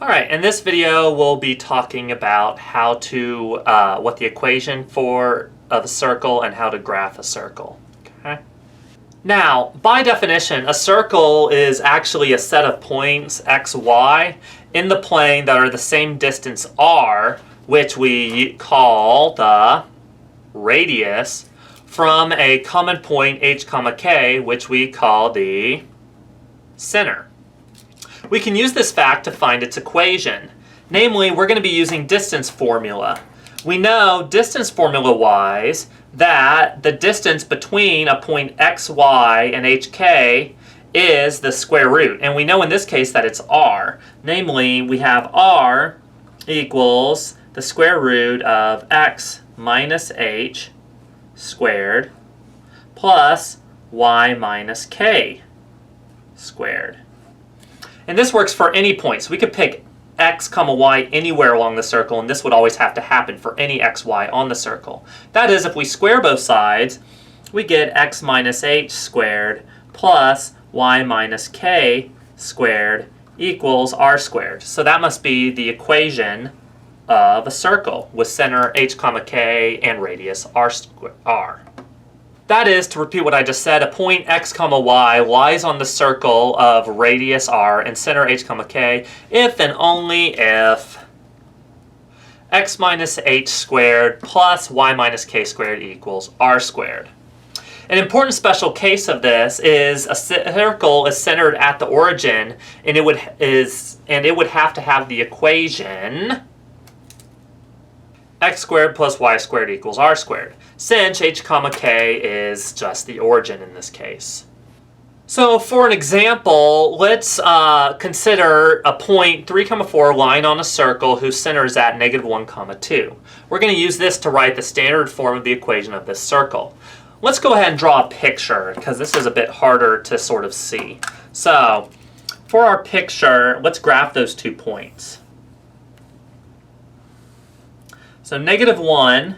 Alright, in this video we'll be talking about how to, what the equation of a circle and how to graph a circle. Okay. Now, by definition, a circle is actually a set of points x, y in the plane that are the same distance r, which we call the radius, from a common point h, k, which we call the center. We can use this fact to find its equation. Namely, we're going to be using distance formula. We know distance formula-wise that the distance between a point x, y, and hk is the square root. And we know in this case that it's r. Namely, we have r equals the square root of x minus h squared plus y minus k squared. And this works for any point. So we could pick x, y anywhere along the circle, and this would always have to happen for any x, y on the circle. That is, if we square both sides, we get x minus h squared plus y minus k squared equals r squared. So that must be the equation of a circle with center h, k and radius r. That is, to repeat what I just said, a point x, y lies on the circle of radius r and center h, k if and only if x minus h squared plus y minus k squared equals r squared. An important special case of this is a circle is centered at the origin, and it would have to have the equation x squared plus y squared equals r squared, since h, k is just the origin in this case. So for an example, let's consider a point 3, 4 lying on a circle whose center is at -1, 2. We're going to use this to write the standard form of the equation of this circle. Let's go ahead and draw a picture, because this is a bit harder to sort of see. So for our picture, let's graph those 2 points. So -1,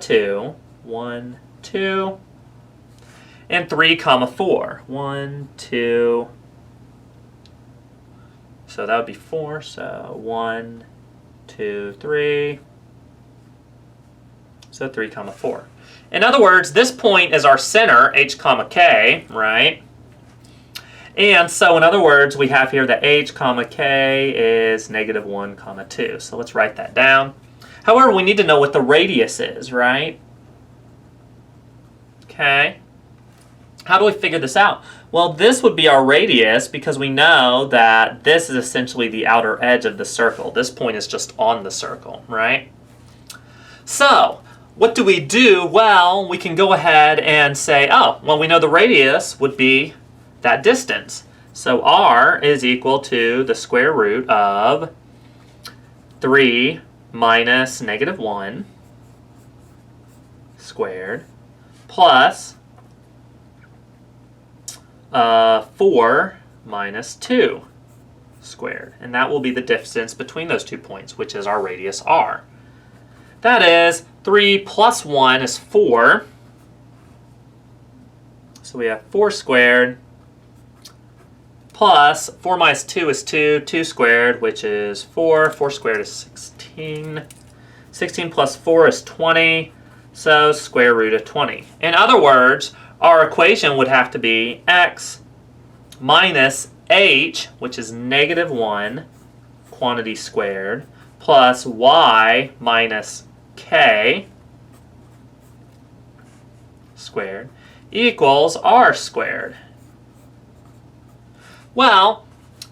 2, 1, 2, and 3, 4, 1, 2. So that would be 4. So 1, 2, 3. So 3, 4. In other words, this point is our center, h, k, right? And so in other words, we have here that h, k is -1, 2. So let's write that down. However, we need to know what the radius is, right? Okay. How do we figure this out? Well, this would be our radius because we know that this is essentially the outer edge of the circle. This point is just on the circle, right? So, what do we do? Well, we can go ahead and say, oh, well, we know the radius would be that distance. So r is equal to the square root of 3 minus -1 squared plus 4 minus 2 squared. And that will be the distance between those 2 points, which is our radius r. That is, 3 plus 1 is 4. So we have 4 squared plus 4 minus 2 is 2. 2 squared, which is 4. 4 squared is 16. 16 plus 4 is 20. So square root of 20. In other words, our equation would have to be x minus h, which is -1 quantity squared, plus y minus k squared equals r squared. Well,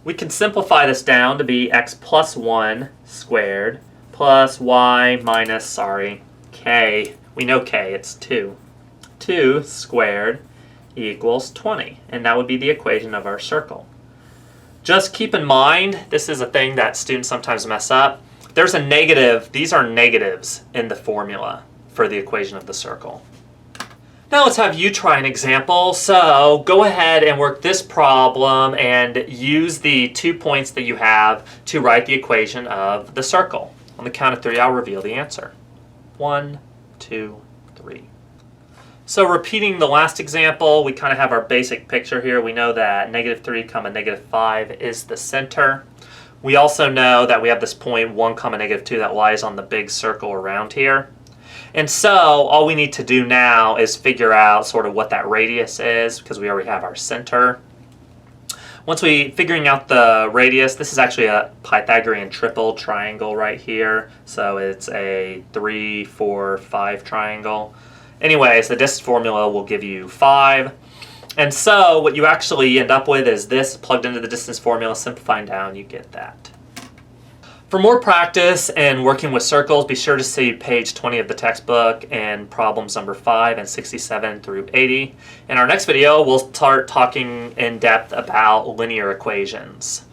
we can simplify this down to be x plus 1 squared plus y minus, k. We know k, it's 2. 2 squared equals 20. And that would be the equation of our circle. Just keep in mind, this is a thing that students sometimes mess up. There's a negative, these are negatives in the formula for the equation of the circle. Now let's have you try an example. So go ahead and work this problem and use the 2 points that you have to write the equation of the circle. On the count of 3, I'll reveal the answer. 1, 2, 3. So repeating the last example, we kind of have our basic picture here. We know that -3, -5 is the center. We also know that we have this point 1 comma negative 2 that lies on the big circle around here. And so all we need to do now is figure out sort of what that radius is, because we already have our center. Once we figuring out the radius, this is actually a Pythagorean triple triangle right here. So it's a 3, 4, 5 triangle. Anyways, the distance formula will give you 5. And so what you actually end up with is this plugged into the distance formula, simplifying down, you get that. For more practice and working with circles, be sure to see page 20 of the textbook and problems number 5 and 67 through 80. In our next video, we'll start talking in depth about linear equations.